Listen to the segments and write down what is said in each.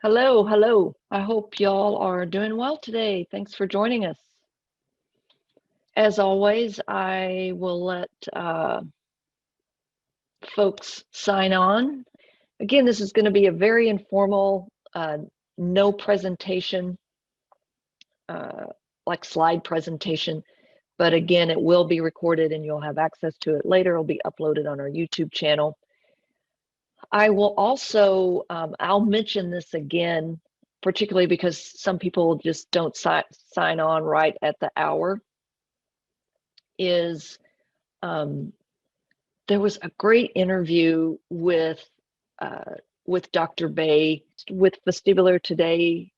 Hello, hello. I hope y'all are doing well today. Thanks for joining us. As always, I will let folks sign on. Again, this is going to be a very informal, no presentation, like slide presentation. But again, it will be recorded and you'll have access to it later. It'll be uploaded on our YouTube channel. I will also, I'll mention this again, particularly because some people just don't sign on right at the hour, is there was a great interview with Dr. Beh, with Vestibular Today,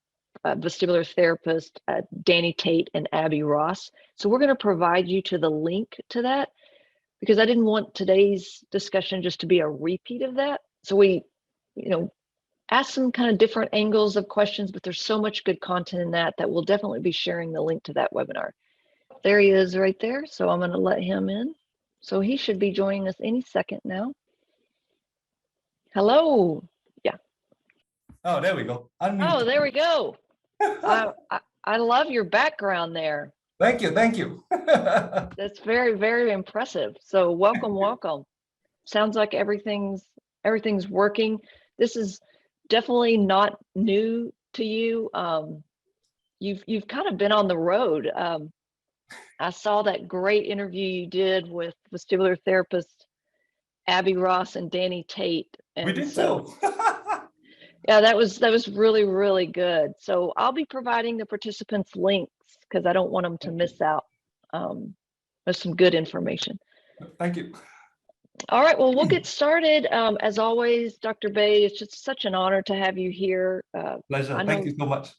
vestibular therapist Danny Tate and Abby Ross. So we're going to provide you to the link to that because I didn't want today's discussion just to be a repeat of that. So we, ask some kind of different angles of questions, but there's so much good content in that we'll definitely be sharing the link to that webinar. There he is right there. So I'm going to let him in. So he should be joining us any second now. Hello. Yeah. Oh, there we go. Unmute. Oh, there we go. I love your background there. Thank you. Thank you. That's very, very impressive. So welcome, welcome. Sounds like everything's working. This is definitely not new to you. You've kind of been on the road. I saw that great interview you did with vestibular therapist Abby Ross and Danny Tate. And we did so. Yeah, that was really, really good. So I'll be providing the participants links because I don't want them to miss out. There's some good information. Thank you. All right, well, we'll get started. As always, Dr. Beh, it's just such an honor to have you here. Pleasure. Thank you so much.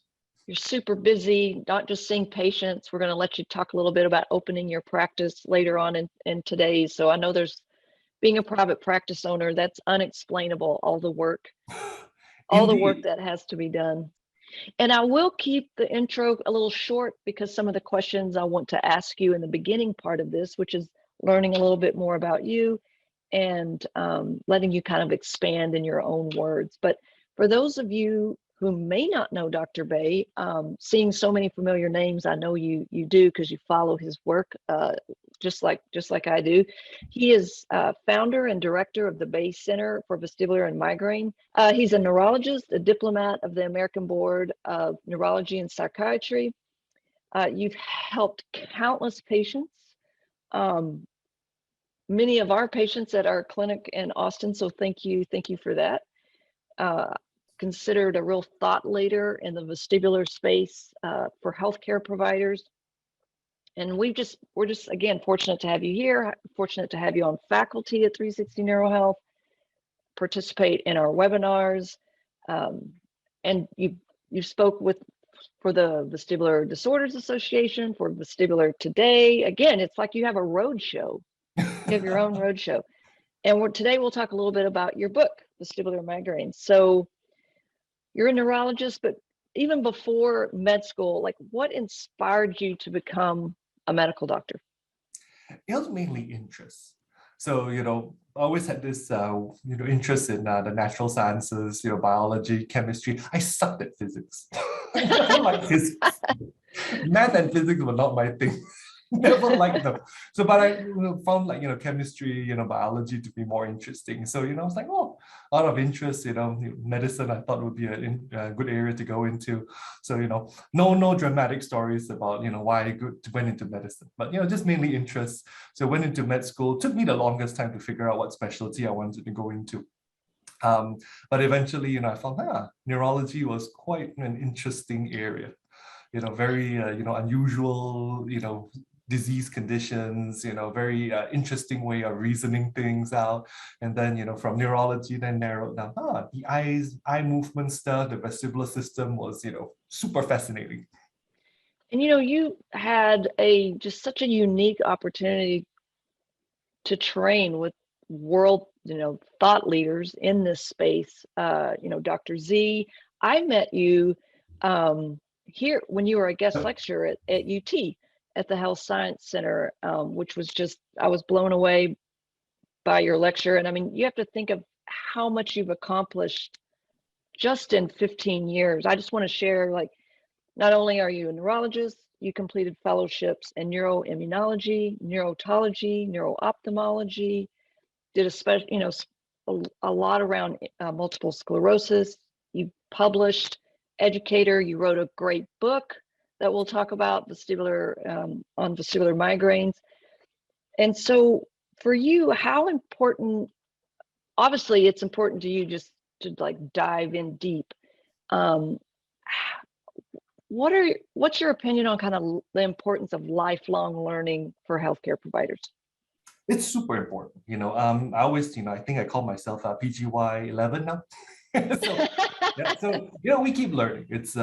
You're super busy, not just seeing patients. We're going to let you talk a little bit about opening your practice later on in today's. So I know there's, being a private practice owner, that's unexplainable, all the work that has to be done. And I will keep the intro a little short because some of the questions I want to ask you in the beginning part of this, which is learning a little bit more about you and letting you kind of expand in your own words. But for those of you who may not know Dr. Beh, seeing so many familiar names, I know you do because you follow his work just like I do. He is founder and director of the Beh Center for Vestibular and Migraine. He's a neurologist, a diplomat of the American Board of Neurology and Psychiatry. You've helped countless patients. Many of our patients at our clinic in Austin, so thank you for that. Considered a real thought leader in the vestibular space for healthcare providers. And we're just again fortunate to have you here, fortunate to have you on faculty at 360 Neuro Health, participate in our webinars, and you spoke for the Vestibular Disorders Association, for Vestibular Today. Again, it's like you have a road show. You have your own road show. And today we'll talk a little bit about your book, Vestibular Migraine. So you're a neurologist, but even before med school, like what inspired you to become a medical doctor? It was mainly interest. So, I always had this, interest in the natural sciences, biology, chemistry. I sucked at physics. Like physics. Math and physics were not my thing. Never liked them. So, but I found chemistry, biology to be more interesting. So, I was like, oh, out of interest, medicine I thought would be a good area to go into. So, no dramatic stories about, why I went into medicine, but, just mainly interest. So I went into med school. It took me the longest time to figure out what specialty I wanted to go into. But eventually, I found, neurology was quite an interesting area. Very, unusual, disease conditions, very interesting way of reasoning things out. And then, from neurology, then narrowed down, the eye movement stuff, the vestibular system was, super fascinating. And, you had just such a unique opportunity to train with world, thought leaders in this space. Dr. Z, I met you here when you were a guest lecturer at UT. At the Health Science Center, which was I was blown away by your lecture. And I mean, you have to think of how much you've accomplished just in 15 years. I just want to share, like, not only are you a neurologist, you completed fellowships in neuroimmunology, neurotology, neuro-ophthalmology, did a special, a lot around multiple sclerosis. You published, educator, you wrote a great book that we'll talk about, on vestibular migraines. And so for you, how important, obviously it's important to you just to like dive in deep. What's your opinion on kind of the importance of lifelong learning for healthcare providers? It's super important. I always, I think I call myself PGY 11 now. So we keep learning. It's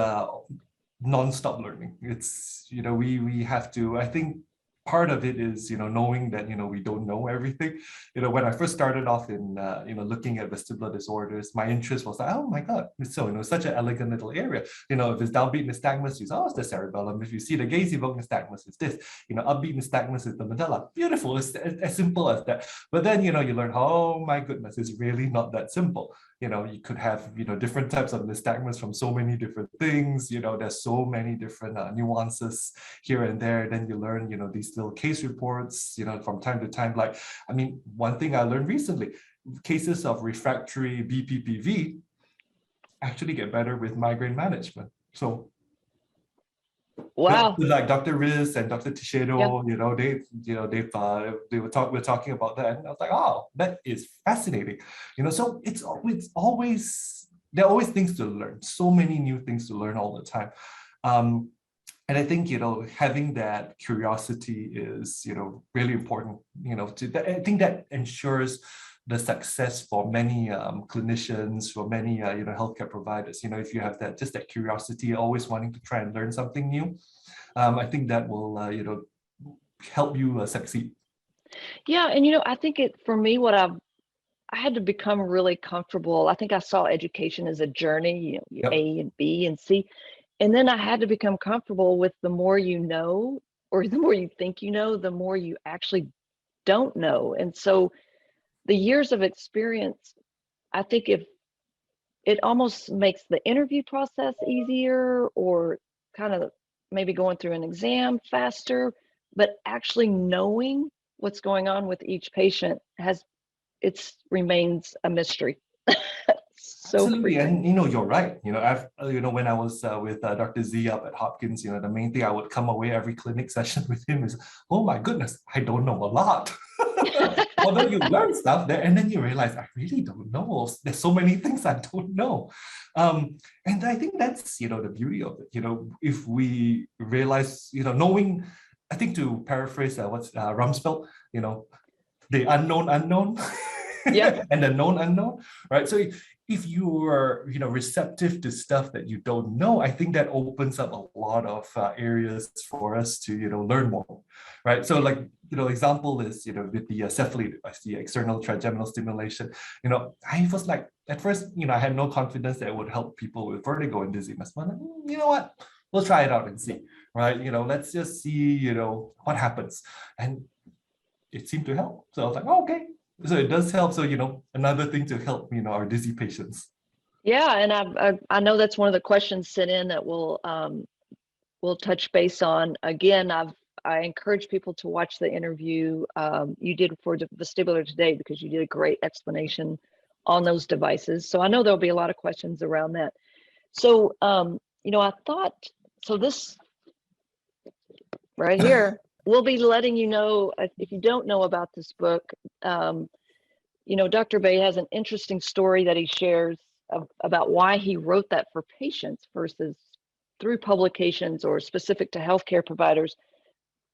non-stop learning. It's, we have to, I think part of it is, knowing that, we don't know everything. When I first started off in, looking at vestibular disorders, my interest was like, oh my God, it's so, such an elegant little area. If it's downbeat nystagmus, you say, oh, it's the cerebellum. If you see the gaze-evoked nystagmus, it's this. Upbeat nystagmus is the medulla. Beautiful. It's as simple as that. But then, you learn, oh my goodness, it's really not that simple. You could have, different types of nystagmus from so many different things. There's so many different nuances here and there. Then you learn, these little case reports, from time to time. Like, one thing I learned recently, cases of refractory BPPV actually get better with migraine management. So wow. like Dr. Riz and Dr. Teixeira, we're talking about that, and I was like, oh, that is fascinating. So it's always, there are always things to learn, so many new things to learn all the time. And I think, having that curiosity is, really important, I think that ensures the success for many clinicians, for many, healthcare providers. If you have just that curiosity, always wanting to try and learn something new, I think that will, help you succeed. Yeah, and I think for me, I had to become really comfortable. I think I saw education as a journey, Yep. A and B and C. And then I had to become comfortable with the more you know, or the more you think you know, the more you actually don't know. And so the years of experience, I think if it almost makes the interview process easier, or kind of maybe going through an exam faster, but actually knowing what's going on with each patient remains a mystery. So Absolutely, frequent. and you're right. I've when I was with Dr. Z up at Hopkins, the main thing I would come away every clinic session with him is, oh my goodness, I don't know a lot. Although you learn stuff there, and then you realize I really don't know. There's so many things I don't know, and I think that's the beauty of it. If we realize, knowing, I think, to paraphrase what's Rumsfeld, the unknown unknown. Yeah. And the known unknown, right? So if you are, receptive to stuff that you don't know, I think that opens up a lot of areas for us to, learn more, right? So like, example is, with the cephalid device, the external trigeminal stimulation, I was like, at first, I had no confidence that it would help people with vertigo and dizziness. But you know what? We'll try it out and see, right? Let's just see, what happens. And it seemed to help. So I was like, oh, okay. So it does help. So, another thing to help, our dizzy patients. Yeah, and I know that's one of the questions sent in that we'll touch base on. Again, I encourage people to watch the interview you did for Vestibular Today, because you did a great explanation on those devices. So I know there'll be a lot of questions around that. So I thought, so this right here, we'll be letting you know, if you don't know about this book, Dr. Beh has an interesting story that he shares about why he wrote that for patients versus through publications or specific to healthcare providers.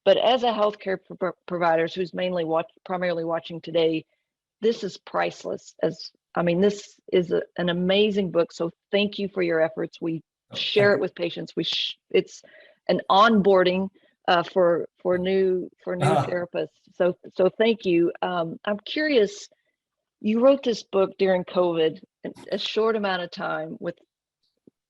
But as a healthcare provider who's primarily watching today, this is priceless. This is an amazing book. So thank you for your efforts. We share it with patients. It's an onboarding for new therapists. So thank you. I'm curious. You wrote this book during COVID, in a short amount of time, with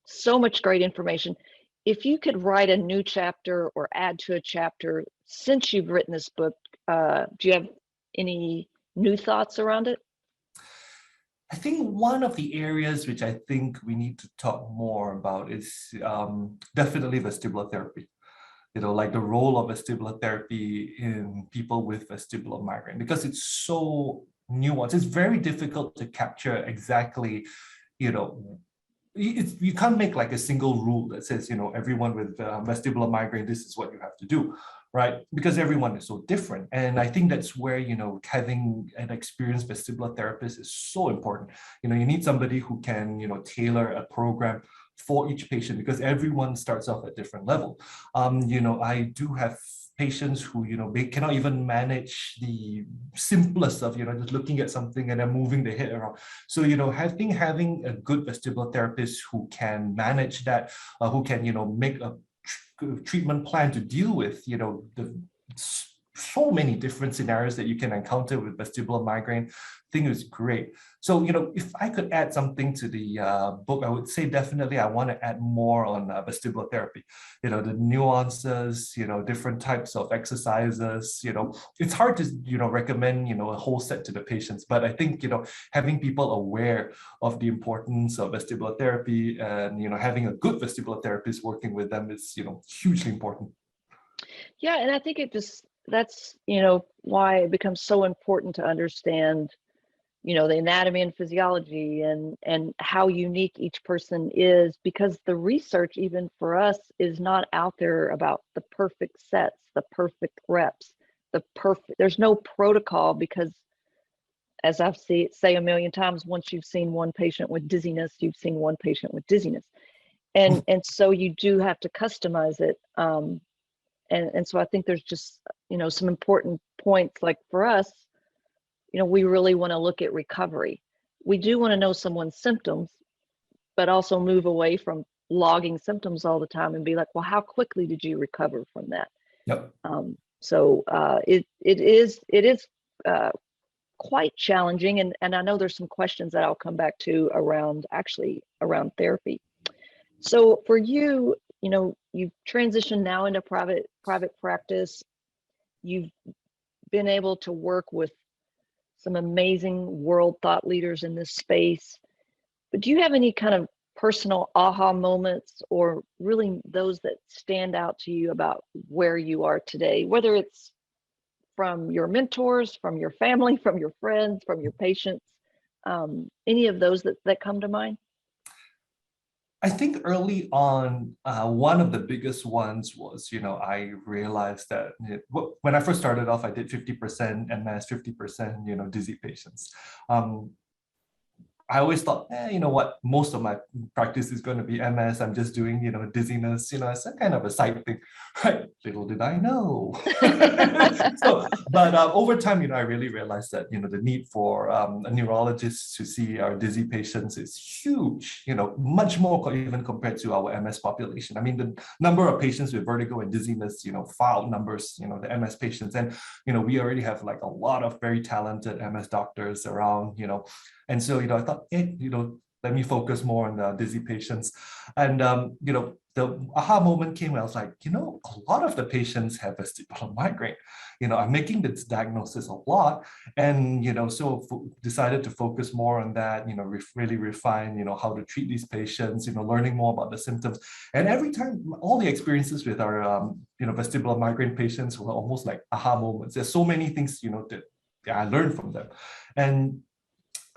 so much great information. If you could write a new chapter or add to a chapter since you've written this book, do you have any new thoughts around it? I think one of the areas which I think we need to talk more about is definitely vestibular therapy. Like the role of vestibular therapy in people with vestibular migraine, because it's so nuanced. It's very difficult to capture exactly, you know, you can't make like a single rule that says, everyone with vestibular migraine, this is what you have to do, right? Because everyone is so different. And I think that's where, having an experienced vestibular therapist is so important. You need somebody who can, tailor a program for each patient, because everyone starts off at different level. I do have patients who, they cannot even manage the simplest of, just looking at something and then moving the head around. So, having a good vestibular therapist who can manage that, who can, make a treatment plan to deal with, the so many different scenarios that you can encounter with vestibular migraine, I think is great. So, if I could add something to the book, I would say definitely I want to add more on vestibular therapy. The nuances, different types of exercises. It's hard to recommend a whole set to the patients, but I think having people aware of the importance of vestibular therapy and having a good vestibular therapist working with them is hugely important. Yeah, and I think that's why it becomes so important to understand the anatomy and physiology and how unique each person is, because the research, even for us, is not out there about the perfect sets, the perfect reps, there's no protocol, because as I've say a million times, once you've seen one patient with dizziness, you've seen one patient with dizziness. And so you do have to customize it. And so I think there's just, some important points, like for us, we really want to look at recovery. We do want to know someone's symptoms, but also move away from logging symptoms all the time and be like, well, how quickly did you recover from that? Yep. So it is quite challenging. And I know there's some questions that I'll come back to around therapy. So for you, you've transitioned now into private practice. You've been able to work with some amazing world thought leaders in this space. But do you have any kind of personal aha moments, or really those that stand out to you about where you are today, whether it's from your mentors, from your family, from your friends, from your patients, any of those that come to mind? I think early on, one of the biggest ones was, I realized that when I first started off, I did 50% MS, 50%, dizzy patients. I always thought, you know what, most of my practice is going to be MS. I'm just doing, dizziness, it's a kind of a side thing, right? Little did I know. But over time, I really realized that, the need for a neurologist to see our dizzy patients is huge, much more even compared to our MS population. I mean, the number of patients with vertigo and dizziness, far outnumbers, the MS patients. And, we already have like a lot of very talented MS doctors around, and so, I thought, let me focus more on the dizzy patients. And, the aha moment came when I was like, a lot of the patients have vestibular migraine. I'm making this diagnosis a lot. And, so decided to focus more on that, really refine, how to treat these patients, learning more about the symptoms. And every time, all the experiences with our, vestibular migraine patients were almost like aha moments. There's so many things, that I learned from them. And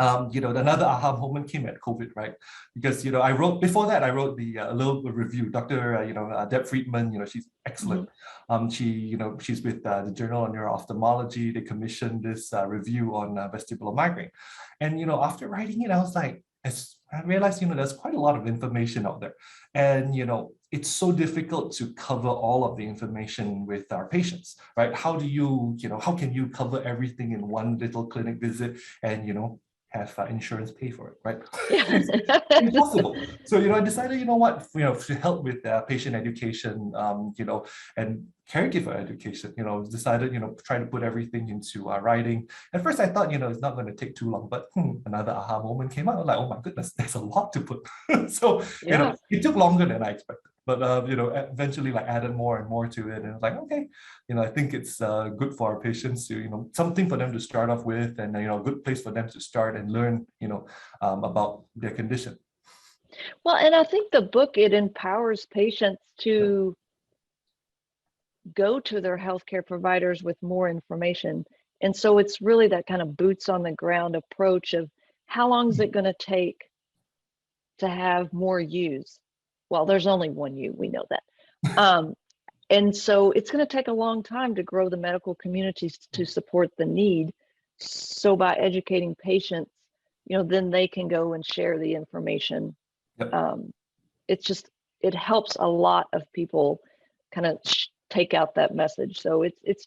another aha moment came at COVID, right? Because, I wrote the little review. Dr. Deb Friedman, she's excellent. Mm-hmm. She's with the Journal on Neuro Ophthalmology. They commissioned this review on vestibular migraine. And, after writing it, I was like, I realized, there's quite a lot of information out there. And, it's so difficult to cover all of the information with our patients, right? How can you cover everything in one little clinic visit and, have insurance pay for it, right? It's impossible. So, I decided, to help with patient education, and caregiver education, decided, try to put everything into writing. At first I thought, it's not going to take too long, but another aha moment came out. I was like, oh my goodness, there's a lot to put. So, it took longer than I expected. but eventually like added more and more to it, and it's like, okay, I think it's good for our patients to, something for them to start off with, and a good place for them to start and learn, about their condition. Well, and I think the book, it empowers patients to go to their healthcare providers with more information. And so it's really that kind of boots on the ground approach of how long is it going to take to have more U's? Well, there's only one U, we know that. And so it's going to take a long time to grow the medical communities to support the need. So by educating patients, then they can go and share the information. Yep. It helps a lot of people kind of take out that message. So it's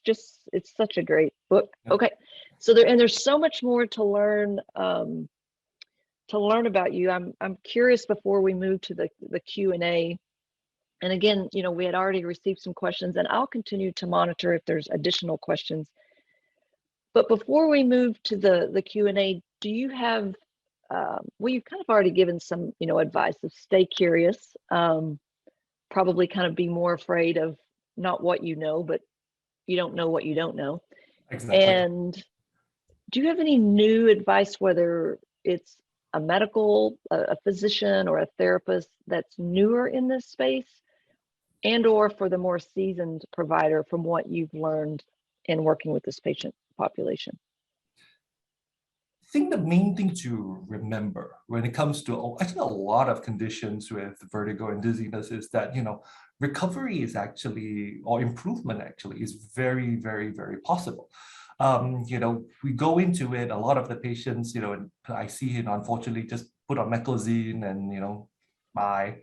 such a great book. Yep. Okay, so there's so much more to learn about you. I'm curious before we move to the Q&A. And again, we had already received some questions, and I'll continue to monitor if there's additional questions. But before we move to the Q&A, do you have, well, you've kind of already given some, advice of stay curious, probably kind of be more afraid of not what you know, but you don't know what you don't know. Exactly. And do you have any new advice, whether it's a medical, a physician, or a therapist that's newer in this space, and or for the more seasoned provider from what you've learned in working with this patient population? I think the main thing to remember when it comes to actually a lot of conditions with vertigo and dizziness is that, recovery is actually, or improvement actually, is very, very, very possible. We go into it, a lot of the patients, and I see it, unfortunately, just put on meclizine and, bye.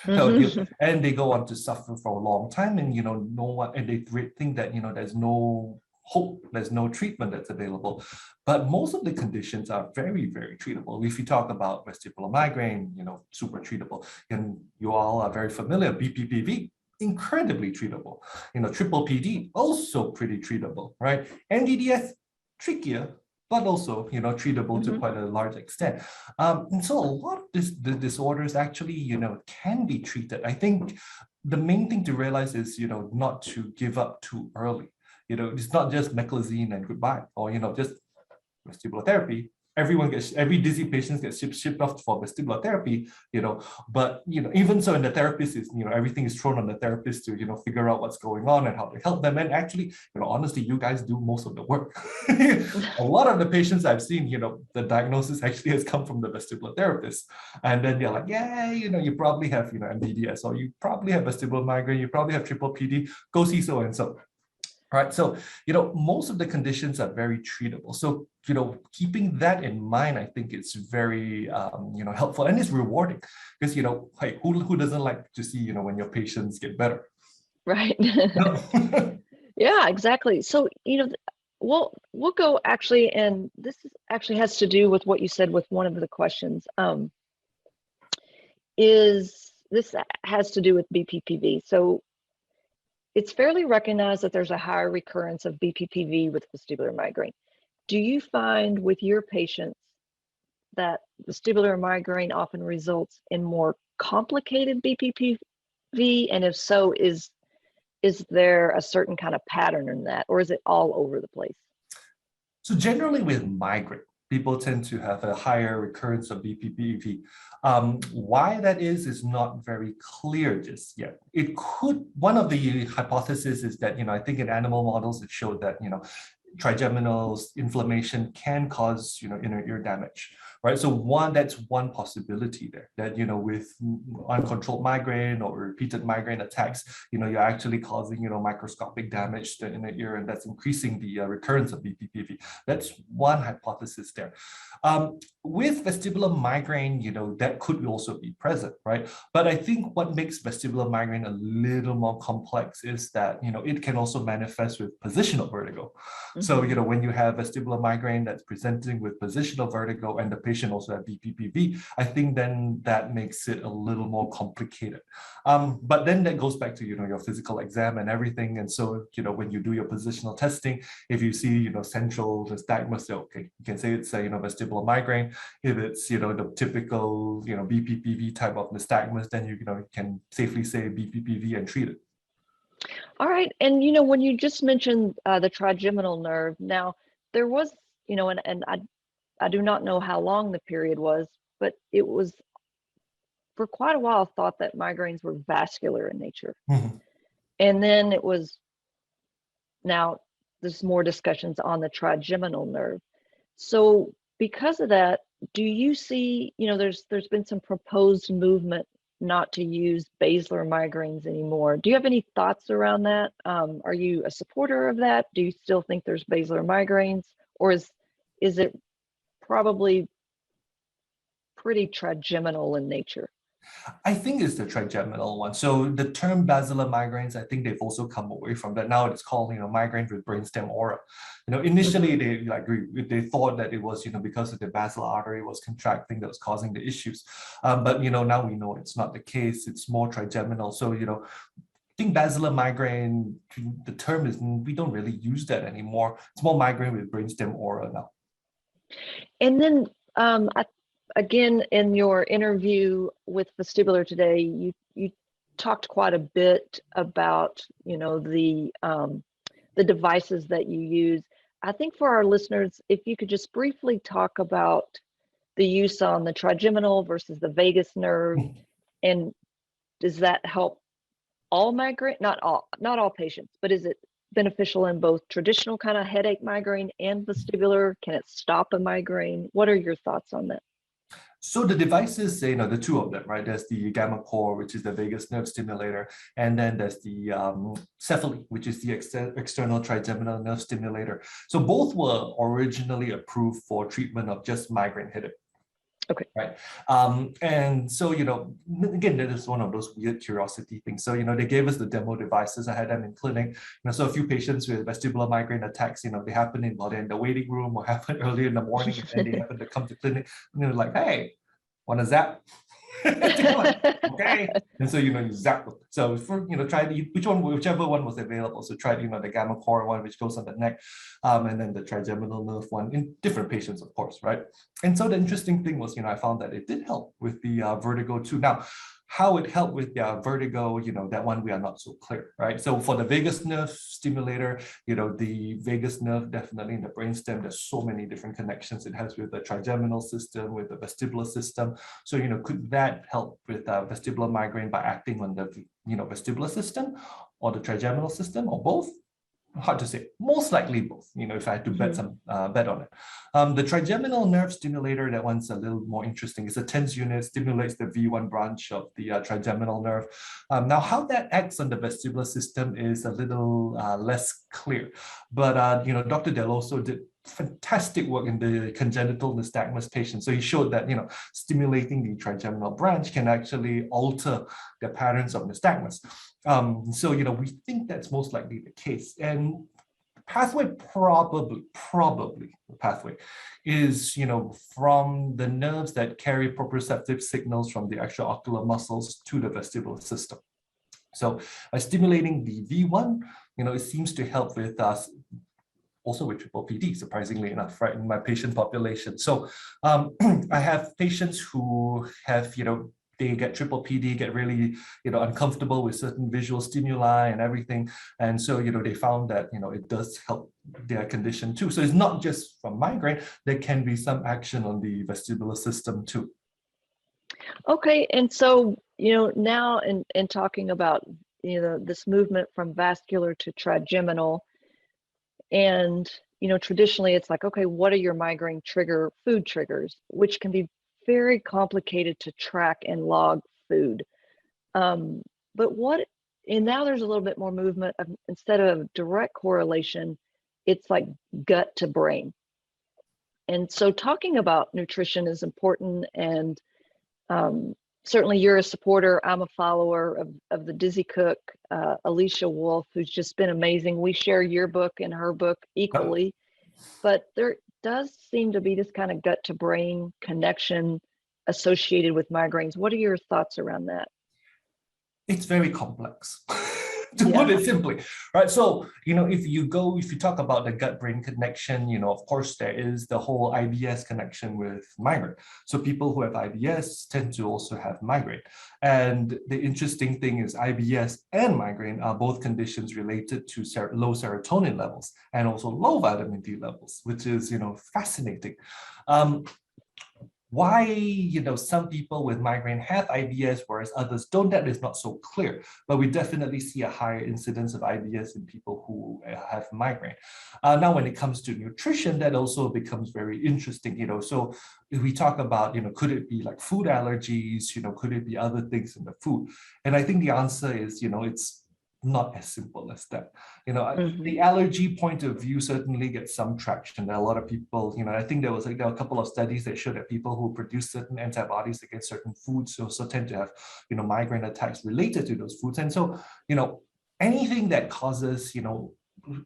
And they go on to suffer for a long time, and and they think that there's no hope, there's no treatment that's available. But most of the conditions are very, very treatable. If you talk about vestibular migraine, super treatable, and you all are very familiar, BPPV, incredibly treatable. Triple PD, also pretty treatable, right? NDDS, trickier, but also, treatable to quite a large extent. And so a lot of the disorders actually, can be treated. I think the main thing to realize is, not to give up too early. It's not just meclizine and goodbye, or, just vestibular therapy. Every dizzy patient gets shipped off for vestibular therapy, but, even so, and the therapist is, everything is thrown on the therapist to, figure out what's going on and how to help them. And actually, honestly, you guys do most of the work. A lot of the patients I've seen, the diagnosis actually has come from the vestibular therapist. And then they're like, yeah, you probably have, MDDS, or you probably have vestibular migraine, you probably have triple PD, go see so and so. Right. So, most of the conditions are very treatable. So, keeping that in mind, I think it's very, helpful, and it's rewarding because, hey, who doesn't like to see, when your patients get better? Right. Yeah, exactly. So, we'll go actually, and this actually has to do with what you said with one of the questions. This has to do with BPPV. So, it's fairly recognized that there's a higher recurrence of BPPV with vestibular migraine. Do you find with your patients that vestibular migraine often results in more complicated BPPV? And if so, is there a certain kind of pattern in that, or is it all over the place? So generally with migraine, people tend to have a higher recurrence of BPPV. Why that is not very clear just yet. It could, one of the hypotheses is that, I think in animal models, it showed that, trigeminal inflammation can cause, inner ear damage, right? So that's one possibility there, that, with uncontrolled migraine or repeated migraine attacks, you're actually causing, microscopic damage to the inner ear, and that's increasing the recurrence of BPPV. That's one hypothesis there. With vestibular migraine, that could also be present, right? But I think what makes vestibular migraine a little more complex is that, it can also manifest with positional vertigo. So, when you have vestibular migraine that's presenting with positional vertigo and the patient patient also have BPPV, I think then that makes it a little more complicated. But then that goes back to, your physical exam and everything. And so, when you do your positional testing, if you see, central nystagmus, okay, you can say it's a, vestibular migraine. If it's, the typical, BPPV type of nystagmus, then you can safely say BPPV and treat it. All right. And, when you just mentioned the trigeminal nerve, now there was, and I do not know how long the period was, but it was for quite a while thought that migraines were vascular in nature. Mhm. And then it was, now there's more discussions on the trigeminal nerve. So because of that, do you see, there's been some proposed movement not to use basilar migraines anymore. Do you have any thoughts around that? Are you a supporter of that? Do you still think there's basilar migraines, or is it probably pretty trigeminal in nature? I think it's the trigeminal one. So the term basilar migraines, I think they've also come away from that. Now it's called, migraine with brainstem aura. Initially they thought that it was, because of the basilar artery was contracting that was causing the issues. But now we know it's not the case. It's more trigeminal. So I think basilar migraine, the term is, we don't really use that anymore. It's more migraine with brainstem aura now. And then again, in your interview with Vestibular Today, you talked quite a bit about, the devices that you use. I think for our listeners, if you could just briefly talk about the use on the trigeminal versus the vagus nerve, and does that help all migraine? Not all patients, but is it beneficial in both traditional kind of headache migraine and vestibular? Can it stop a migraine? What are your thoughts on that? So the devices, the two of them, right? There's the gamma core, which is the vagus nerve stimulator, and then there's the cephaly, which is the external trigeminal nerve stimulator. So both were originally approved for treatment of just migraine headache. Okay. Right. And so, again, that is one of those weird curiosity things. So, they gave us the demo devices. I had them in clinic. So a few patients with vestibular migraine attacks, they happen while they're in the waiting room or happen early in the morning, and then they happen to come to clinic, and they're like, hey, want to zap? Like, okay. And so, you zap them. So for, try whichever one was available. So try, the gamma core one, which goes on the neck, and then the trigeminal nerve one in different patients, of course, right? And so the interesting thing was, I found that it did help with the vertigo too. Now, how it helped with the vertigo, that one we are not so clear, right? So for the vagus nerve stimulator, the vagus nerve definitely in the brainstem, there's so many different connections it has with the trigeminal system, with the vestibular system. So, could that help with vestibular migraine by acting on the, vestibular system or the trigeminal system or both? Hard to say. Most likely both, if I had to bet on it. The trigeminal nerve stimulator, that one's a little more interesting. It's a TENS unit, stimulates the V1 branch of the trigeminal nerve. Now, how that acts on the vestibular system is a little less clear. But, Dr. Deloso did fantastic work in the congenital nystagmus patients. So he showed that, stimulating the trigeminal branch can actually alter the patterns of nystagmus. So, we think that's most likely the case. And pathway probably the pathway is, from the nerves that carry proprioceptive signals from the extraocular muscles to the vestibular system. So by stimulating the V1, it seems to help with us also with triple PD, surprisingly enough, right, in my patient population. So I have patients who have, they get triple PD, get really, uncomfortable with certain visual stimuli and everything. And so, they found that, it does help their condition too. So it's not just from migraine, there can be some action on the vestibular system too. Okay. And so, now in talking about, this movement from vascular to trigeminal, and, traditionally it's like, okay, what are your migraine food triggers, which can be very complicated to track and log food. And now there's a little bit more movement of, instead of direct correlation, it's like gut to brain. And so talking about nutrition is important. And certainly you're a supporter. I'm a follower of the Dizzy Cook, Alicia Wolf, who's just been amazing. We share your book and her book equally, but does seem to be this kind of gut to brain connection associated with migraines. What are your thoughts around that? It's very complex, to put it simply, right? So, if you talk about the gut-brain connection, of course, there is the whole IBS connection with migraine. So people who have IBS tend to also have migraine. And the interesting thing is IBS and migraine are both conditions related to low serotonin levels and also low vitamin D levels, which is, fascinating. Why, some people with migraine have IBS, whereas others don't, that is not so clear. But we definitely see a higher incidence of IBS in people who have migraine. Now, when it comes to nutrition, that also becomes very interesting, So if we talk about, could it be like food allergies, could it be other things in the food? And I think the answer is, it's not as simple as that. The allergy point of view certainly gets some traction. There are a lot of people, I think there were a couple of studies that showed that people who produce certain antibodies against certain foods also tend to have, migraine attacks related to those foods. And so, anything that causes,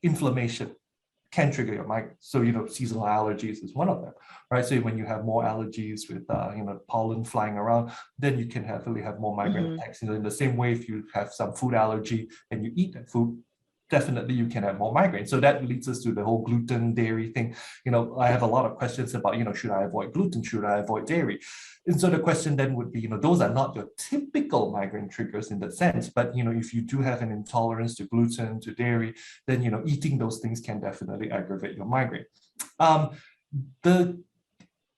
inflammation can trigger your migraine. So, seasonal allergies is one of them, right? So when you have more allergies with, pollen flying around, then you can really have more migraine attacks. In the same way, if you have some food allergy and you eat that food, definitely you can have more migraine. So that leads us to the whole gluten, dairy thing. I have a lot of questions about, should I avoid gluten? Should I avoid dairy? And so the question then would be, those are not your typical migraine triggers in that sense, but, if you do have an intolerance to gluten, to dairy, then, eating those things can definitely aggravate your migraine. The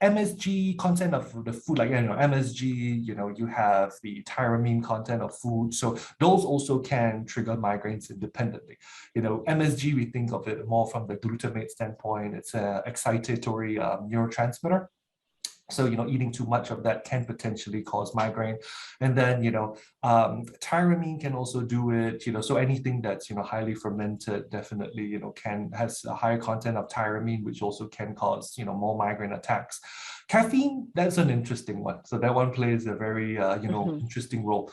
MSG content of the food, like, MSG, you have the tyramine content of food. So those also can trigger migraines independently. MSG, we think of it more from the glutamate standpoint. It's an excitatory neurotransmitter. So, eating too much of that can potentially cause migraine. And then, tyramine can also do it, so anything that's, highly fermented definitely, has a higher content of tyramine, which also can cause, more migraine attacks. Caffeine, that's an interesting one. So that one plays a very, interesting role.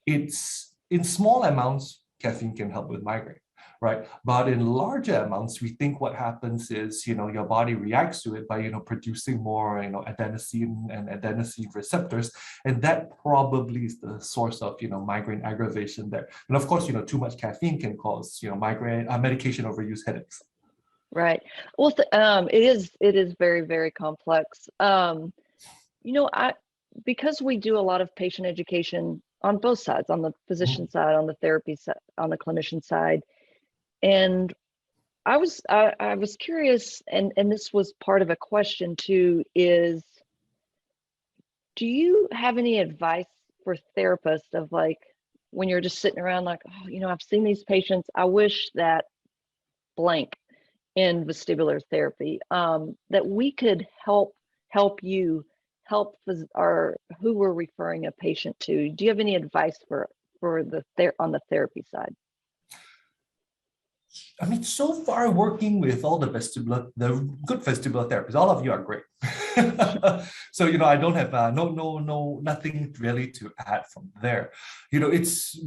It's in small amounts, caffeine can help with migraine. Right, but in larger amounts, we think what happens is, your body reacts to it by, producing more, adenosine and adenosine receptors, and that probably is the source of, migraine aggravation there. And of course, too much caffeine can cause, migraine, medication overuse headaches. Right. Well, it is very, very complex. Because we do a lot of patient education on both sides, on the physician side, on the therapy side, on the clinician side. And I was curious, and this was part of a question too, is do you have any advice for therapists of like, when you're just sitting around like, oh, I've seen these patients, I wish that blank in vestibular therapy, that we could help who we're referring a patient to. Do you have any advice for on the therapy side? I mean, so far working with all the good vestibular therapists, all of you are great. So, I don't have nothing really to add from there. It's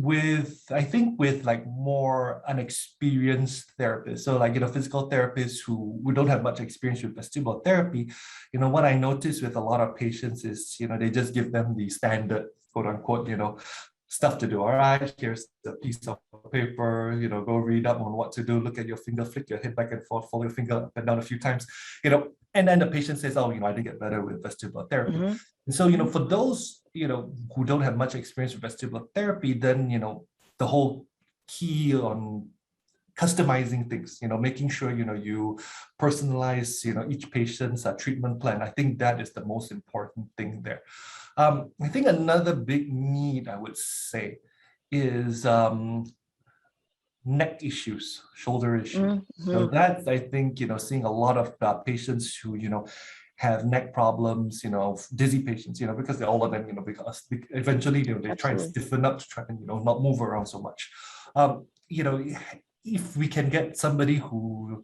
I think with like more unexperienced therapists. So like, physical therapists who don't have much experience with vestibular therapy, what I notice with a lot of patients is, they just give them the standard, quote unquote, stuff to do. All right, here's a piece of paper, go read up on what to do, look at your finger, flick your head back and forth, follow your finger up and down a few times, and then the patient says, oh, I did get better with vestibular therapy. And so, for those, who don't have much experience with vestibular therapy, then, the whole key on customizing things, making sure, you personalize, each patient's treatment plan. I think that is the most important thing there. I think another big need, I would say, is neck issues, shoulder issues. So that's, I think, seeing a lot of patients who, have neck problems, dizzy patients, because all of them, because eventually, they try and stiffen up to try and, not move around so much. If we can get somebody who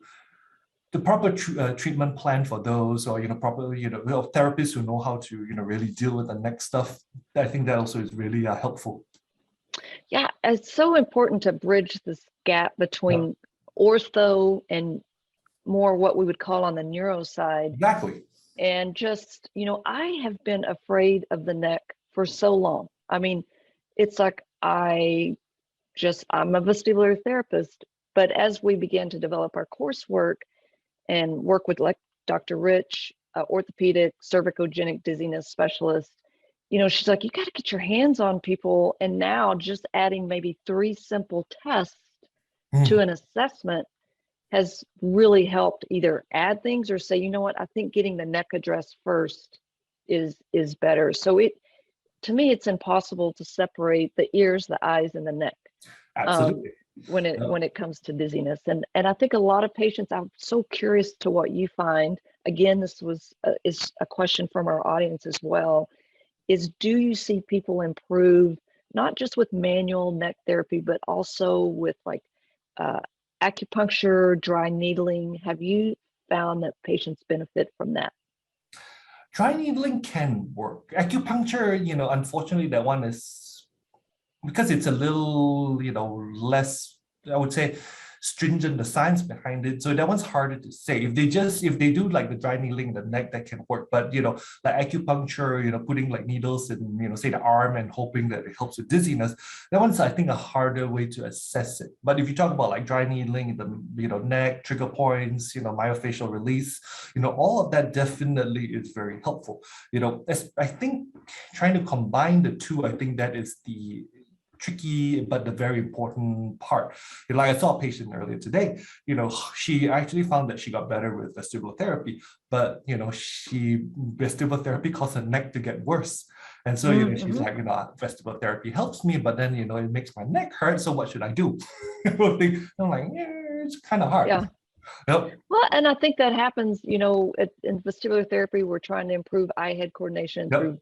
the proper treatment plan for those, or proper therapists who know how to really deal with the neck stuff, I think that also is really helpful. Yeah, it's so important to bridge this gap between ortho and more what we would call on the neuro side. Exactly. And just, I have been afraid of the neck for so long. I mean, it's like I'm a vestibular therapist, but as we began to develop our coursework and work with like Dr. Rich, orthopedic cervicogenic dizziness specialist, she's like, you got to get your hands on people. And now just adding maybe 3 simple tests to an assessment has really helped either add things or say, you know what, I think getting the neck addressed first is better. So to me, it's impossible to separate the ears, the eyes, and the neck. Absolutely. When it comes to dizziness. And I think a lot of patients, I'm so curious to what you find. Again, this is a question from our audience as well, is do you see people improve, not just with manual neck therapy, but also with like acupuncture, dry needling? Have you found that patients benefit from that? Dry needling can work. Acupuncture, unfortunately, that one is because it's a little, less, I would say, stringent, the science behind it. So that one's harder to say. If they do like the dry needling in the neck, that can work. But, like acupuncture, putting like needles in, say the arm and hoping that it helps with dizziness, that one's, I think, a harder way to assess it. But if you talk about like dry needling in the, neck, trigger points, myofascial release, all of that definitely is very helpful. I think trying to combine the two, I think that is the tricky but the very important part. Like I saw a patient earlier today, she actually found that she got better with vestibular therapy, but vestibular therapy caused her neck to get worse. And so she's like, vestibular therapy helps me, but then it makes my neck hurt. So what should I do? I'm like, it's kind of hard. Yeah. Yep. Well, and I think that happens, in vestibular therapy, we're trying to improve eye-head coordination through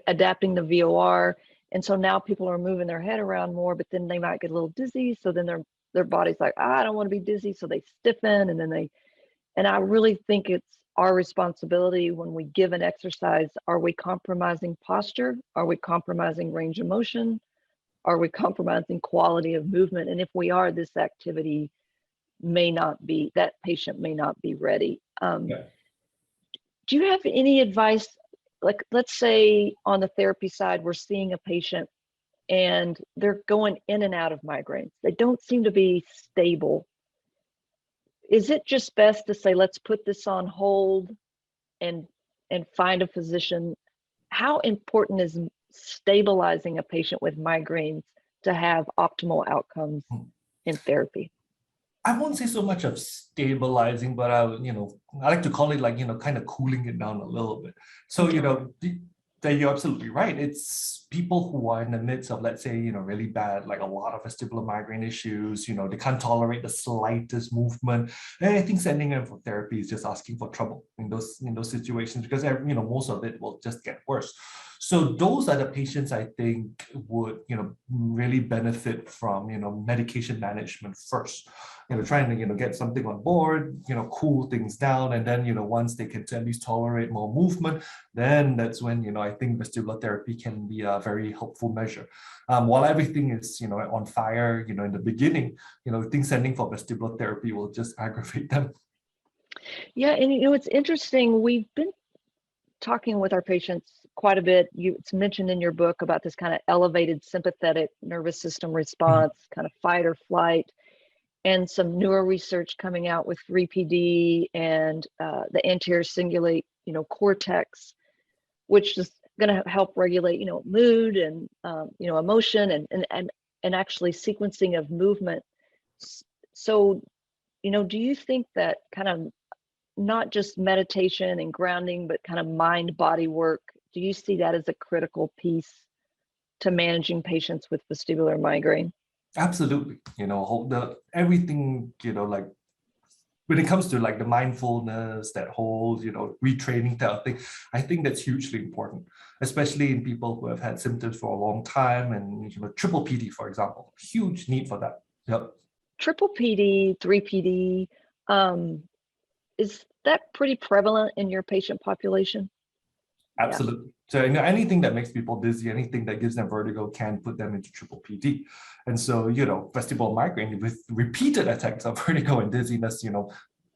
adapting the VOR. And so now people are moving their head around more, but then they might get a little dizzy. So then their body's like, I don't want to be dizzy. So they stiffen and I really think it's our responsibility when we give an exercise. Are we compromising posture? Are we compromising range of motion? Are we compromising quality of movement? And if we are, this activity that patient may not be ready. Do you have any advice? Like, let's say on the therapy side, we're seeing a patient and they're going in and out of migraines. They don't seem to be stable. Is it just best to say, let's put this on hold and find a physician? How important is stabilizing a patient with migraines to have optimal outcomes in therapy? I won't say so much of stabilizing, but I like to call it like, kind of cooling it down a little bit. So, you're absolutely right. It's people who are in the midst of, let's say, really bad, like a lot of vestibular migraine issues, they can't tolerate the slightest movement. And I think sending them for therapy is just asking for trouble in those situations, because, most of it will just get worse. So those are the patients I think would, really benefit from, medication management first, trying to, get something on board, cool things down. And then, once they can at least tolerate more movement, then that's when, I think vestibular therapy can be a very helpful measure. While everything is, on fire, in the beginning, I think sending for vestibular therapy will just aggravate them. Yeah, and it's interesting. We've been talking with our patients quite a bit. It's mentioned in your book about this kind of elevated sympathetic nervous system response, kind of fight or flight, and some newer research coming out with 3PD and the anterior cingulate, cortex, which is going to help regulate, mood and emotion and actually sequencing of movement. So, do you think that kind of not just meditation and grounding, but kind of mind-body work, do you see that as a critical piece to managing patients with vestibular migraine? Absolutely. Everything, like when it comes to like the mindfulness, that whole, retraining type of thing, I think that's hugely important, especially in people who have had symptoms for a long time and, triple PD, for example, huge need for that. Yep. Triple PD, 3PD, is that pretty prevalent in your patient population? Absolutely. Yeah. So anything that makes people dizzy, anything that gives them vertigo can put them into triple PD. And so, vestibular migraine with repeated attacks of vertigo and dizziness,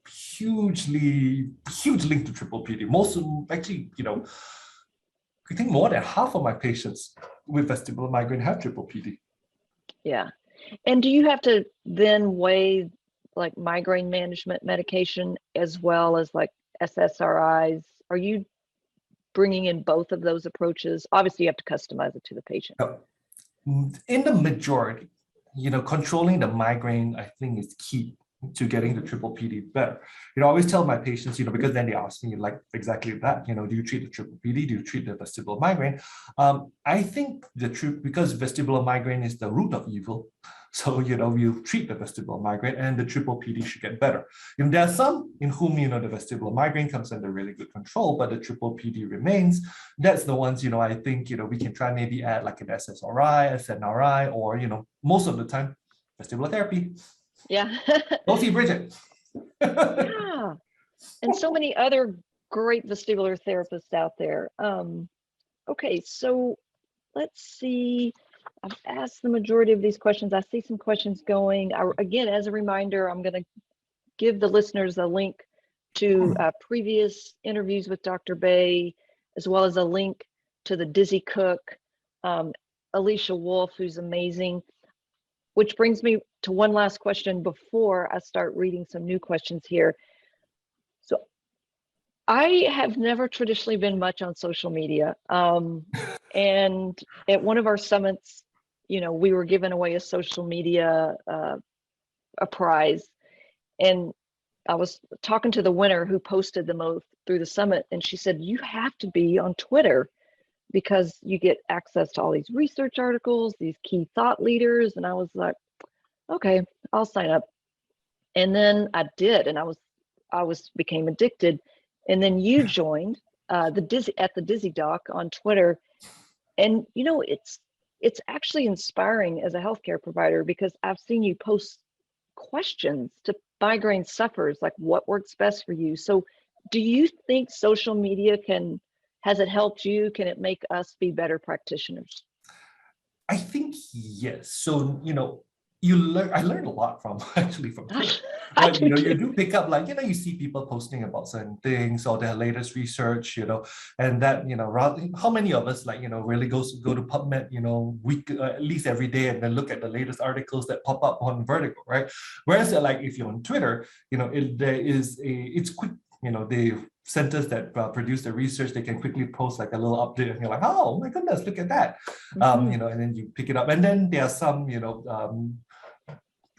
huge link to triple PD. Most of them, actually, I think more than half of my patients with vestibular migraine have triple PD. Yeah. And do you have to then weigh like migraine management medication as well as like SSRIs? Are you bringing in both of those approaches? Obviously, you have to customize it to the patient. In the majority, controlling the migraine, I think, is key to getting the triple PD better. I always tell my patients, because then they ask me like exactly that, do you treat the triple PD? Do you treat the vestibular migraine? I think the truth, because vestibular migraine is the root of evil. So, you treat the vestibular migraine and the triple PD should get better. There are some in whom, the vestibular migraine comes under really good control, but the triple PD remains. That's the ones, I think, we can try maybe add like an SSRI, SNRI, or, most of the time, vestibular therapy. Yeah. Go see Bridgett. Yeah. And so many other great vestibular therapists out there. Okay, so let's see. I've asked the majority of these questions. I see some questions going. Again, as a reminder, I'm going to give the listeners a link to previous interviews with Dr. Beh, as well as a link to the Dizzy Cook, Alicia Wolf, who's amazing. Which brings me to one last question before I start reading some new questions here. So I have never traditionally been much on social media. And at one of our summits, we were giving away a social media a prize. And I was talking to the winner who posted the most through the summit. And she said, you have to be on Twitter because you get access to all these research articles, these key thought leaders. And I was like, okay, I'll sign up. And then I did, and I became addicted. And then you joined the Dizzy Doc on Twitter. And it's actually inspiring as a healthcare provider because I've seen you post questions to migraine sufferers, like what works best for you. So do you think social media has it helped you? Can it make us be better practitioners? I think yes. So, I learned a lot from Twitter. Right? You do pick up you see people posting about certain things or their latest research, and that, how many of us really go to PubMed, at least every day and then look at the latest articles that pop up on Vertigo, right? Whereas if you're on Twitter, it's quick, the centers that produce the research, they can quickly post like a little update and you're like, oh my goodness, look at that. And then you pick it up. And then there are some,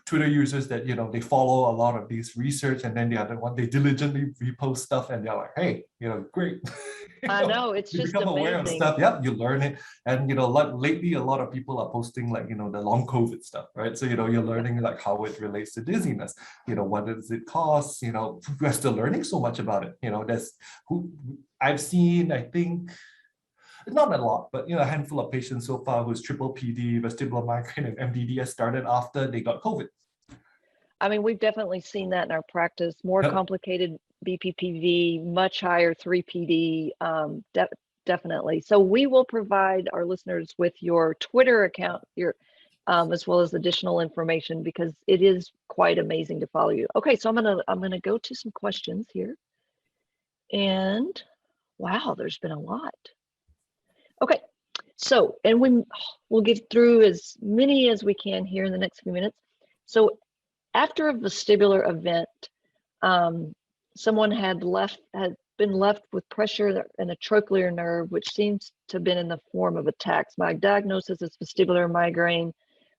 Twitter users that, they follow a lot of these research and then the other one, they diligently repost stuff and they're like, hey, great. I know, it's you just become amazing. aware of stuff. Yep, you learn it. And, lately a lot of people are posting the long COVID stuff, right? So, you're learning how it relates to dizziness, what does it cause? We're still learning so much about it. I've seen, I think, not a lot, but a handful of patients so far who's triple PD, vestibular migraine, and MDD started after they got COVID. I mean, we've definitely seen that in our practice. More complicated BPPV, much higher 3PD, definitely. So we will provide our listeners with your Twitter account, as well as additional information because it is quite amazing to follow you. Okay, so I'm gonna go to some questions here, and wow, there's been a lot. Okay, so, and we'll get through as many as we can here in the next few minutes. So after a vestibular event, someone had been left with pressure in a trochlear nerve, which seems to have been in the form of attacks. My diagnosis is vestibular migraine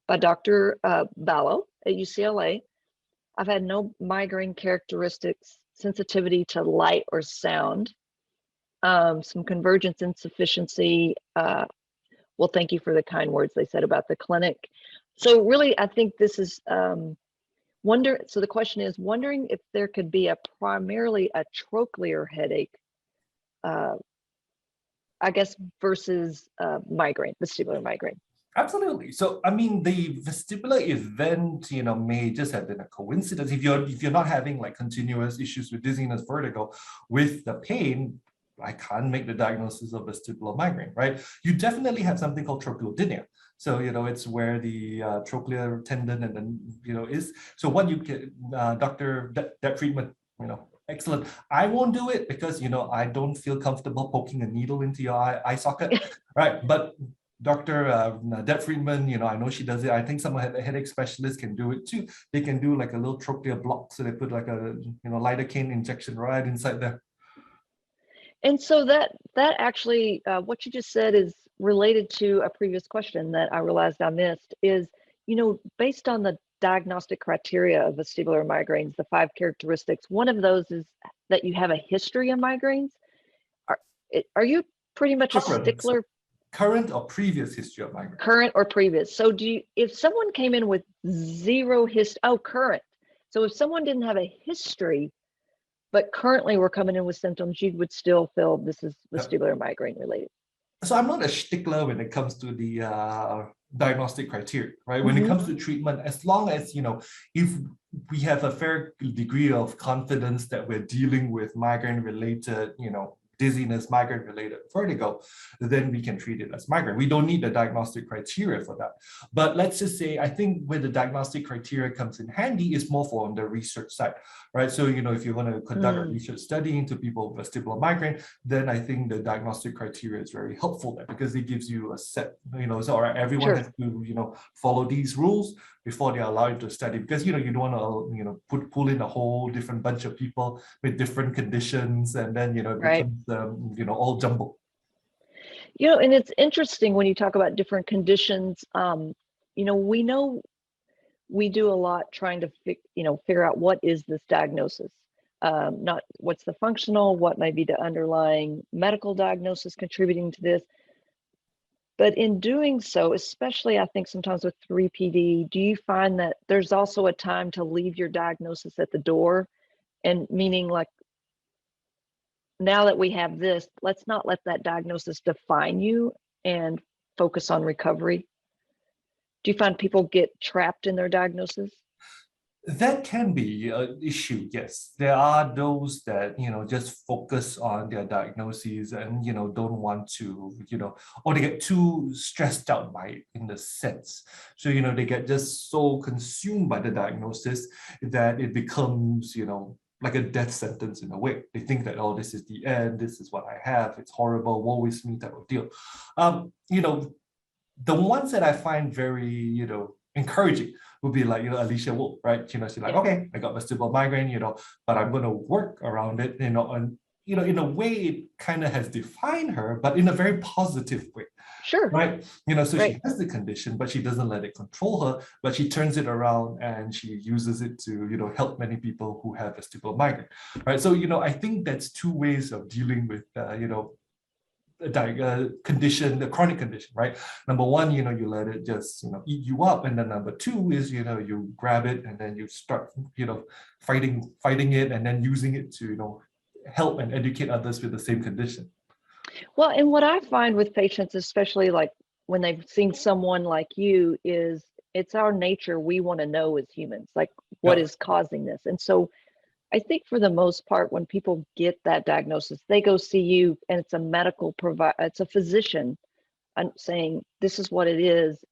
by Dr. Ballo at UCLA. I've had no migraine characteristics, sensitivity to light or sound, some convergence insufficiency. Well, thank you for the kind words they said about the clinic. So really, I think this is so the question is wondering if there could be primarily a trochlear headache, I guess, versus vestibular migraine. Absolutely. So, I mean, the vestibular event, may just have been a coincidence. If you're not having continuous issues with dizziness, vertigo, with the pain, I can't make the diagnosis of vestibular migraine, right? You definitely have something called trochleodynia. So, it's where the trochlear tendon and then, is. So what you can, that treatment Excellent. I won't do it because, I don't feel comfortable poking a needle into your eye socket, right? But Dr. Deb Friedman, I know she does it. I think some headache specialists can do it too. They can do like a little trochlear block. So they put like a, lidocaine injection right inside there. And so that actually, what you just said is related to a previous question that I realized I missed is, based on the diagnostic criteria of vestibular migraines, the 5 characteristics, one of those is that you have a history of migraines. Are you pretty much a stickler? Current or previous history of migraine? Current or previous. So if someone came in with zero current. So if someone didn't have a history, but currently we're coming in with symptoms, you would still feel this is vestibular migraine related. So I'm not a stickler when it comes to the diagnostic criteria, right? When it comes to treatment, as long as, if we have a fair degree of confidence that we're dealing with migraine related, dizziness, migraine-related vertigo, then we can treat it as migraine. We don't need the diagnostic criteria for that. But let's just say, I think where the diagnostic criteria comes in handy is more for on the research side, right? So, if you want to conduct a research study into people with vestibular migraine, then I think the diagnostic criteria is very helpful there because it gives you a set, so all right, everyone has to, follow these rules before they allow you to study, because you don't want to pull in a whole different bunch of people with different conditions, and then it becomes all jumbled. And it's interesting when you talk about different conditions. We know we do a lot trying to figure out what is this diagnosis, not what's the functional, what may be the underlying medical diagnosis contributing to this. But in doing so, especially I think sometimes with 3PD, do you find that there's also a time to leave your diagnosis at the door? And meaning like, now that we have this, let's not let that diagnosis define you and focus on recovery. Do you find people get trapped in their diagnosis? That can be an issue, yes. There are those that, just focus on their diagnoses and, don't want to, or they get too stressed out by it in the sense. So, they get just so consumed by the diagnosis that it becomes, like a death sentence in a way. They think that, oh, this is the end, this is what I have, it's horrible, woe is me type of deal. The ones that I find very, encouraging would be like, Alicia Wolf, right? She's like, okay, I got vestibular migraine, but I'm going to work around it, and, in a way it kind of has defined her, but in a very positive way. Sure. Right. So she has the condition, but she doesn't let it control her, but she turns it around and she uses it to, help many people who have vestibular migraine. Right. So, I think that's 2 ways of dealing with, condition, the chronic condition, right? Number 1, you let it just, eat you up. And then number 2 is, you grab it and then you start, fighting it and then using it to, help and educate others with the same condition. Well, and what I find with patients, especially like when they've seen someone like you, is it's our nature. We want to know as humans, like what is causing this. And so I think for the most part, when people get that diagnosis, they go see you and it's a medical provider, it's a physician saying, this is what it is.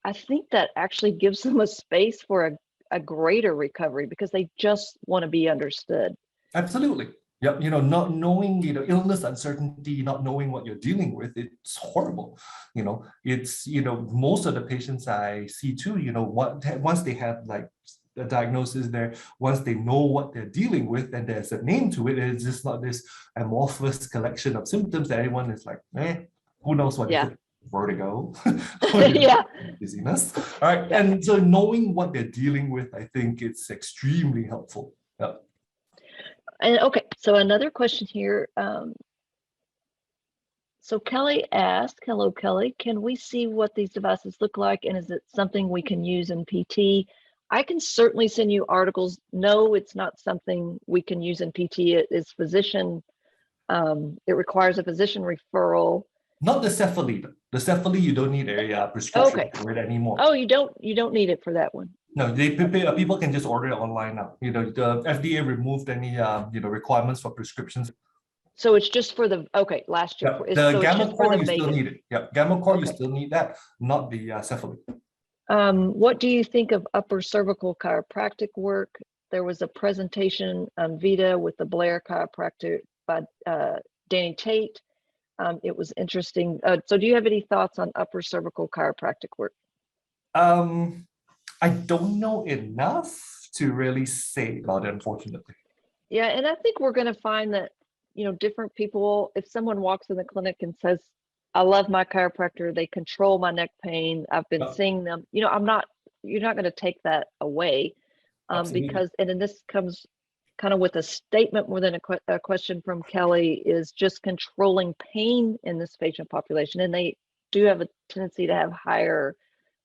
I think that actually gives them a space for a greater recovery because they just want to be understood. Absolutely. Yep. Not knowing, illness, uncertainty, not knowing what you're dealing with, it's horrible. It's, most of the patients I see too, once they have like the diagnosis there, once they know what they're dealing with and there's a name to it, it's just not this amorphous collection of symptoms that everyone is like, who knows what it is? Vertigo, dizziness. All right. And so knowing what they're dealing with, I think it's extremely helpful. Yep. And okay, so another question here. So Kelly asked, hello, Kelly, can we see what these devices look like? And is it something we can use in PT? I can certainly send you articles. No, it's not something we can use in PT. It is physician, it requires a physician referral. Not the Cephaly. The Cephaly, you don't need a prescription for it anymore. Oh, you don't need it for that one. No, people can just order it online now. The FDA removed any requirements for prescriptions. So it's just for the last year. Yeah, the Gamma Core you still need it. Yeah, Gamma Core you still need that, not the Cephaly. What do you think of upper cervical chiropractic work? there was a presentation on Vita with the Blair chiropractor by Danny Tate. It was interesting. So do you have any thoughts on upper cervical chiropractic work? I don't know enough to really say about it, unfortunately. Yeah, and I think we're going to find that, different people, if someone walks in the clinic and says, I love my chiropractor, they control my neck pain, I've been seeing them, you're not going to take that away, because, and then this comes kind of with a statement more than a question from Kelly, is just controlling pain in this patient population. And they do have a tendency to have higher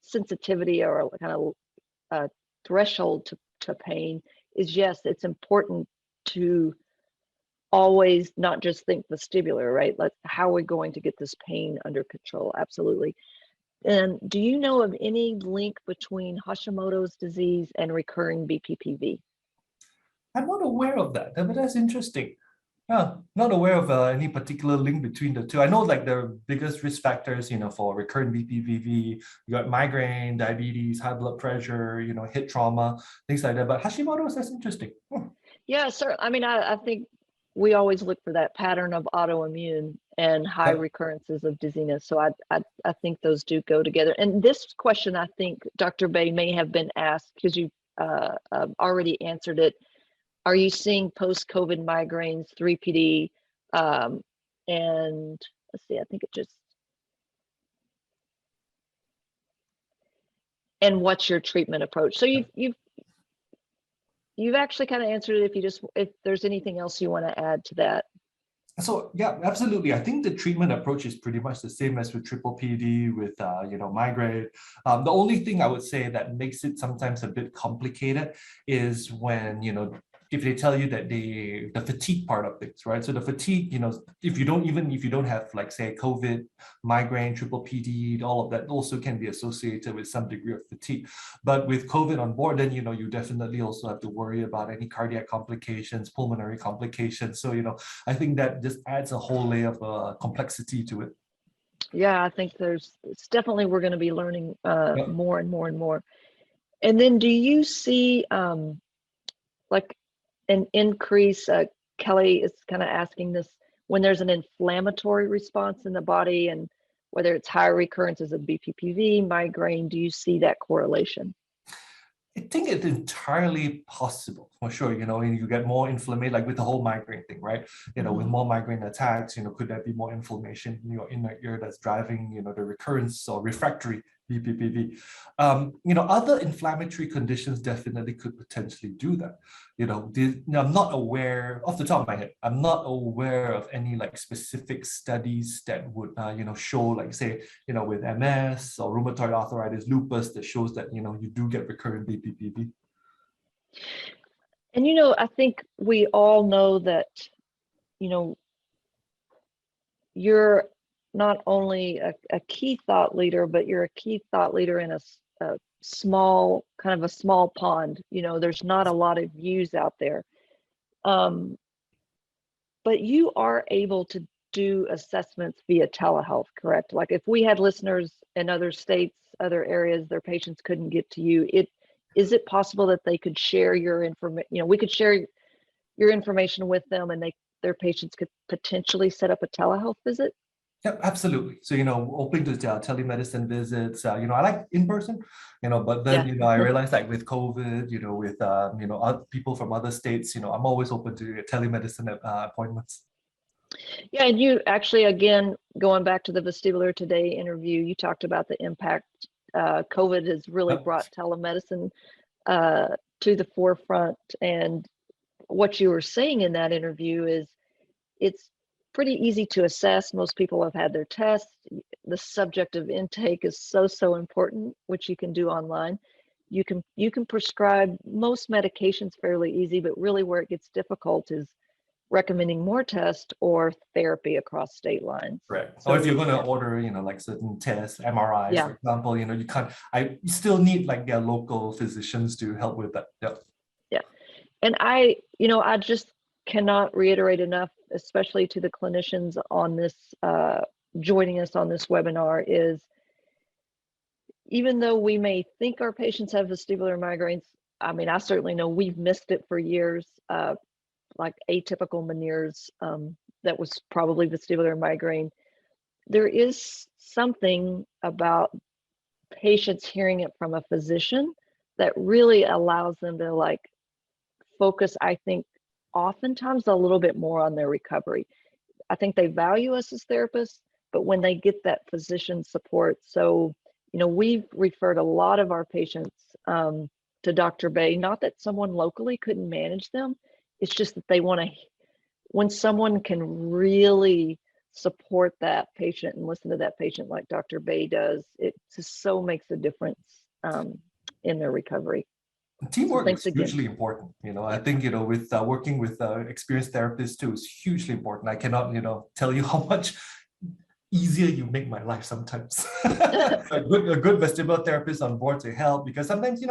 sensitivity or kind of threshold to pain. Is yes, it's important to always not just think vestibular, right? Like, how are we going to get this pain under control? Absolutely. And do you know of any link between Hashimoto's disease and recurring BPPV? I'm not aware of that, but that's interesting. Yeah, not aware of any particular link between the two. I know like the biggest risk factors, for recurrent BPPV, you got migraine, diabetes, high blood pressure, head trauma, things like that. But Hashimoto's, that's interesting. Yeah, sir. I mean, I think we always look for that pattern of autoimmune and high recurrences of dizziness. So I think those do go together. And this question, I think Dr. Beh may have been asked because you already answered it. Are you seeing post-COVID migraines, 3PD, and let's see, I think it just, and what's your treatment approach? So you've actually kind of answered it. If there's anything else you want to add to that. So yeah, absolutely. I think the treatment approach is pretty much the same as with triple PD, with migraine. The only thing I would say that makes it sometimes a bit complicated is when if they tell you that the fatigue part of things, right? So the fatigue, if you don't have like say COVID, migraine, triple PD, all of that also can be associated with some degree of fatigue. But with COVID on board, then you definitely also have to worry about any cardiac complications, pulmonary complications. So I think that just adds a whole layer of complexity to it. Yeah, I think it's definitely, we're going to be learning more and more and more. And then do you see like an increase, Kelly is kind of asking this, when there's an inflammatory response in the body, and whether it's higher recurrences of BPPV, migraine, do you see that correlation? I think it's entirely possible, for sure. And you get more inflammation, like with the whole migraine thing, right? With more migraine attacks, could there be more inflammation in your inner ear that's driving, the recurrence or refractory BPPV? Other inflammatory conditions definitely could potentially do that. I'm not aware, off the top of my head, I'm not aware of any like specific studies that would, show like say, with MS or rheumatoid arthritis, lupus, that shows that, you do get recurrent BPPV. And, I think we all know that, you're not only a key thought leader, but you're a key thought leader in a small pond. There's not a lot of views out there. But you are able to do assessments via telehealth, correct? Like if we had listeners in other states, other areas, their patients couldn't get to you, is it possible that they could share your information? We could share your information with them, and their patients could potentially set up a telehealth visit? Yeah, absolutely. So, open to telemedicine visits, I like in person, but then, I realized like with COVID, with, other people from other states, I'm always open to telemedicine appointments. Yeah, and you actually, again, going back to the Vestibular Today interview, you talked about the impact COVID has really brought telemedicine to the forefront. And what you were saying in that interview is it's pretty easy to assess. Most people have had their tests. The subject of intake is so important, which you can do online. You can prescribe most medications fairly easy, but really where it gets difficult is recommending more tests or therapy across state lines. Correct. So if you're going to order, like certain tests, MRIs, for example, you can't. You still need like their local physicians to help with that. Yep. Yeah, and I just cannot reiterate enough, especially to the clinicians on this joining us on this webinar, is even though we may think our patients have vestibular migraines, I mean, I certainly know we've missed it for years, like atypical Meniere's, that was probably vestibular migraine. There is something about patients hearing it from a physician that really allows them to like focus, I think, oftentimes a little bit more on their recovery. I think they value us as therapists, but when they get that physician support, so, you know, we've referred a lot of our patients to Dr. Beh, not that someone locally couldn't manage them, it's just that they want to, when someone can really support that patient and listen to that patient like Dr. Beh does, it just so makes a difference in their recovery. Teamwork is again. hugely important. I think, with working with experienced therapists too is hugely important. I cannot, tell you how much easier you make my life sometimes. a good vestibular therapist on board to help, because sometimes,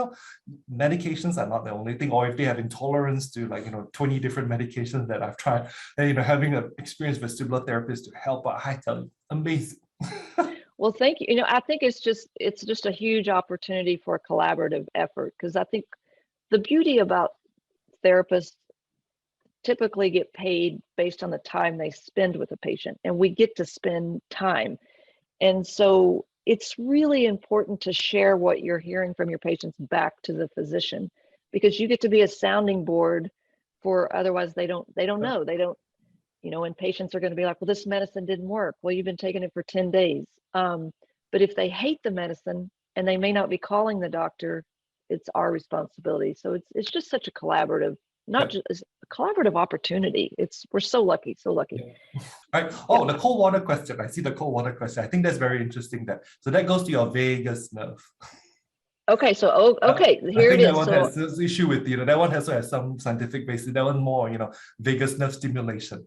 medications are not the only thing, or if they have intolerance to 20 different medications that I've tried, then, having an experienced vestibular therapist to help, I tell you, amazing. Well, thank you. I think it's just a huge opportunity for a collaborative effort, because I think the beauty about therapists typically get paid based on the time they spend with a patient, and we get to spend time. And so it's really important to share what you're hearing from your patients back to the physician, because you get to be a sounding board for, otherwise they don't know. They don't, and patients are going to be like, well, this medicine didn't work. Well, you've been taking it for 10 days. But if they hate the medicine and they may not be calling the doctor, it's our responsibility. So it's just such a collaborative, not just a collaborative opportunity. We're so lucky, so lucky. Yeah. Right. Oh, the cold water question. I see the cold water question. I think that's very interesting. So that goes to your vagus nerve. Okay, so okay, here it is. That one has this issue with, that one also has some scientific basis. That one more, vagus nerve stimulation.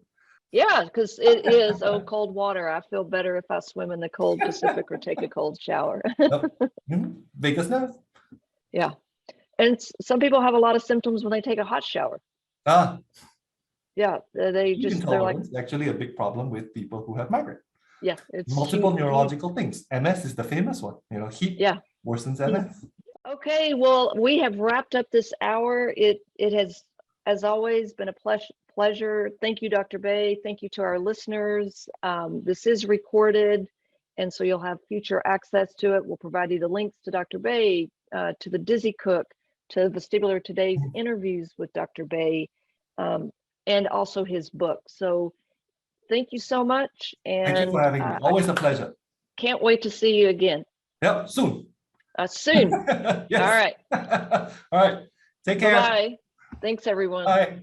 Yeah, because it is, cold water. I feel better if I swim in the cold Pacific or take a cold shower. Vagus nerve. Yeah. And some people have a lot of symptoms when they take a hot shower. Yeah, they're like, it's actually a big problem with people who have migraine. Yeah, it's multiple neurological things. MS is the famous one. Heat worsens MS. Okay, well, we have wrapped up this hour. It has, as always, been a pleasure. Thank you, Dr. Beh. Thank you to our listeners. This is recorded, and so you'll have future access to it. We'll provide you the links to Dr. Beh, to the Dizzy Cook, to Vestibular Today's interviews with Dr. Beh, and also his book. So thank you so much. And thank you for having me. Always a pleasure. Can't wait to see you again. Yep, soon. Soon. Yes. All right. All right. Take care. Bye. Thanks, everyone. Bye.